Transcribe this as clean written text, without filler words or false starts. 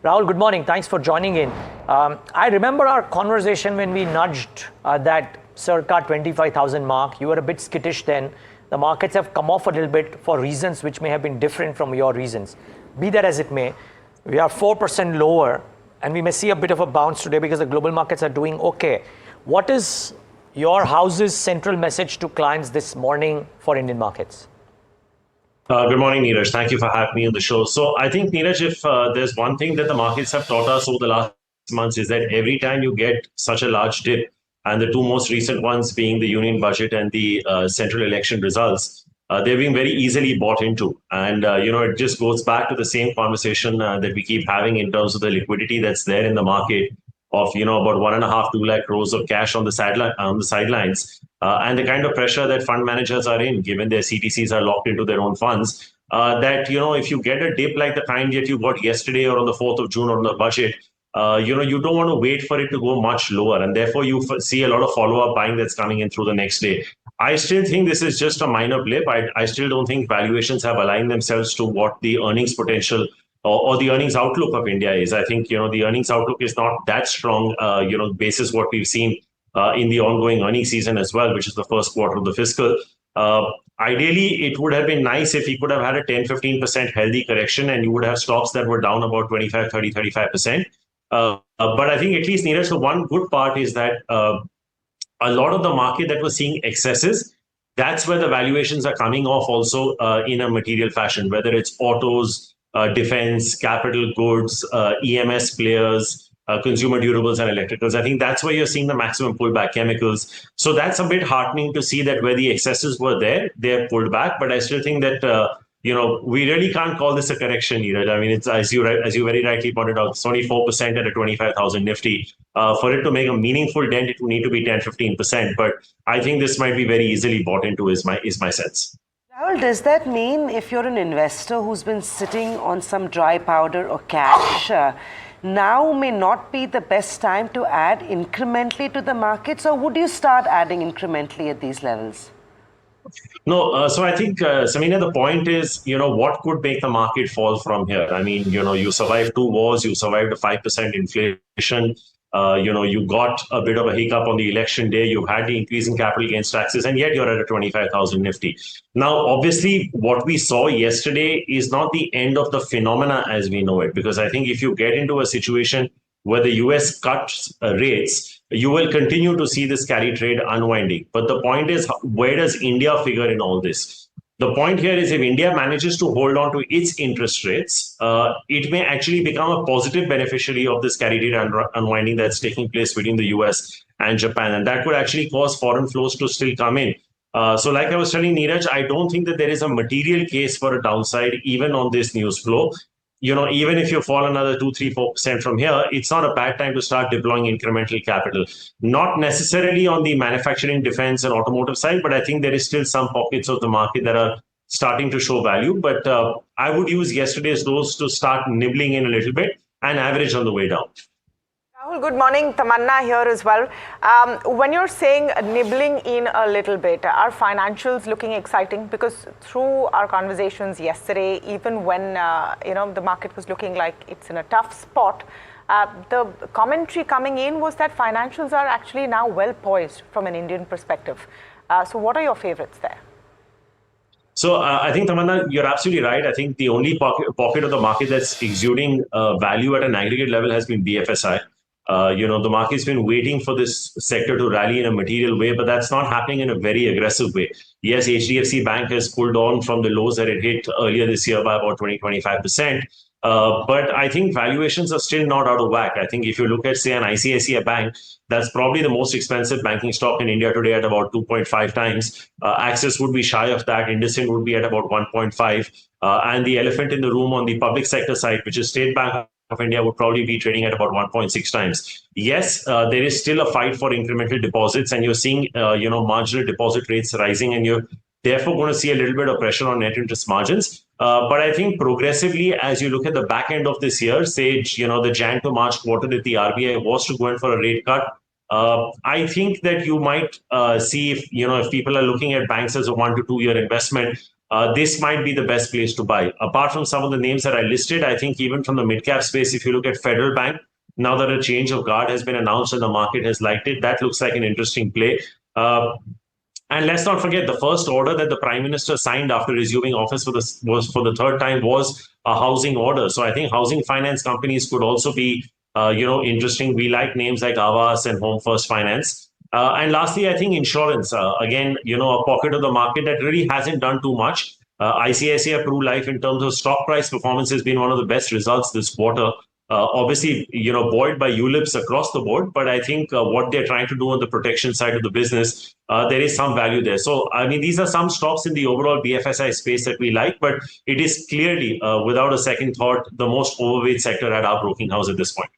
Rahul, good morning. Thanks for joining in. I remember our conversation when we nudged that circa 25,000 mark. You were a bit skittish then. The markets have come off a little bit for reasons which may have been different from your reasons. Be that as it may, we are 4% lower and we may see a bit of a bounce today because the global markets are doing okay. What is your house's central message to clients this morning for Indian markets? Good morning, Neeraj. Thank you for having me on the show. So I think, Neeraj, if there's one thing that the markets have taught us over the last months is that every time you get such a large dip, and the two most recent ones being the union budget and the central election results, they're being very easily bought into. And, it just goes back to the same conversation that we keep having in terms of the liquidity that's there in the market of, about 1.5, 2 lakh crores of cash on the sidelines. And the kind of pressure that fund managers are in, given their CTCs are locked into their own funds, that, if you get a dip like the kind that you got yesterday or on the 4th of June on the budget, you don't want to wait for it to go much lower. And therefore, you see a lot of follow-up buying that's coming in through the next day. I still think this is just a minor blip. I still don't think valuations have aligned themselves to what the earnings potential or the earnings outlook of India is. I think, the earnings outlook is not that strong, basis what we've seen in the ongoing earnings season as well, which is the first quarter of the fiscal. Ideally, it would have been nice if we could have had a 10-15% healthy correction and you would have stocks that were down about 25, 30, 35%. But I think at least, Neeraj, the one good part is that a lot of the market that was seeing excesses, that's where the valuations are coming off also in a material fashion, whether it's autos, defense, capital goods, EMS players, consumer durables and electricals. I think that's where you're seeing the maximum pullback, chemicals. So that's a bit heartening to see that where the excesses were there, they're pulled back. But I still think that, we really can't call this a correction either. I mean, it's as you very rightly pointed out, it's only 4% at a 25,000 Nifty. For it to make a meaningful dent, it would need to be 10-15%. But I think this might be very easily bought into is my sense. Rahul, does that mean if you're an investor who's been sitting on some dry powder or cash, now may not be the best time to add incrementally to the markets, or would you start adding incrementally at these levels? No, so I think, Samina, the point is, what could make the market fall from here? I mean, you survived 2 wars, you survived a 5% inflation, you got a bit of a hiccup on the election day, you had the increase in capital gains taxes, and yet you're at a 25,000 Nifty. Now, obviously, what we saw yesterday is not the end of the phenomena as we know it, because I think if you get into a situation where the US cuts rates, you will continue to see this carry trade unwinding. But the point is, where does India figure in all this? The point here is if India manages to hold on to its interest rates, it may actually become a positive beneficiary of this carry trade unwinding that's taking place between the US and Japan. And that could actually cause foreign flows to still come in. So like I was telling Neeraj, I don't think that there is a material case for a downside, even on this news flow. Even if you fall another 2, 3, 4% from here, it's not a bad time to start deploying incremental capital. Not necessarily on the manufacturing, defense, and automotive side, but I think there is still some pockets of the market that are starting to show value. But I would use yesterday's lows to start nibbling in a little bit and average on the way down. Rahul, good morning. Tamanna here as well. When you're saying nibbling in a little bit, are financials looking exciting? Because through our conversations yesterday, even when the market was looking like it's in a tough spot, the commentary coming in was that financials are actually now well poised from an Indian perspective. So what are your favorites there? So I think, Tamanna, you're absolutely right. I think the only pocket of the market that's exuding value at an aggregate level has been BFSI. The market's been waiting for this sector to rally in a material way, but that's not happening in a very aggressive way. Yes, HDFC Bank has pulled on from the lows that it hit earlier this year by about 20-25%. But I think valuations are still not out of whack. I think if you look at, say, an ICICI Bank, that's probably the most expensive banking stock in India today at about 2.5 times. Axis would be shy of that. IndusInd would be at about 1.5. And the elephant in the room on the public sector side, which is State Bank of India, would probably be trading at about 1.6 times. Yes, there is still a fight for incremental deposits, and you're seeing, marginal deposit rates rising, and you're therefore going to see a little bit of pressure on net interest margins. But I think progressively, as you look at the back end of this year, say, the Jan to March quarter that the RBI was to go in for a rate cut, I think that you might see if people are looking at banks as a 1 to 2 year investment, this might be the best place to buy. Apart from some of the names that I listed, I think even from the mid-cap space, if you look at Federal Bank, now that a change of guard has been announced and the market has liked it, that looks like an interesting play. And let's not forget, the first order that the Prime Minister signed after resuming office for the third time was a housing order. So I think housing finance companies could also be interesting. We like names like Aavas and Home First Finance. And lastly, I think insurance, again, a pocket of the market that really hasn't done too much. ICICI Pru Life, in terms of stock price performance, has been one of the best results this quarter. Obviously, buoyed by ULIPs across the board, but I think what they're trying to do on the protection side of the business, there is some value there. So, I mean, these are some stocks in the overall BFSI space that we like, but it is clearly, without a second thought, the most overweight sector at our broking house at this point.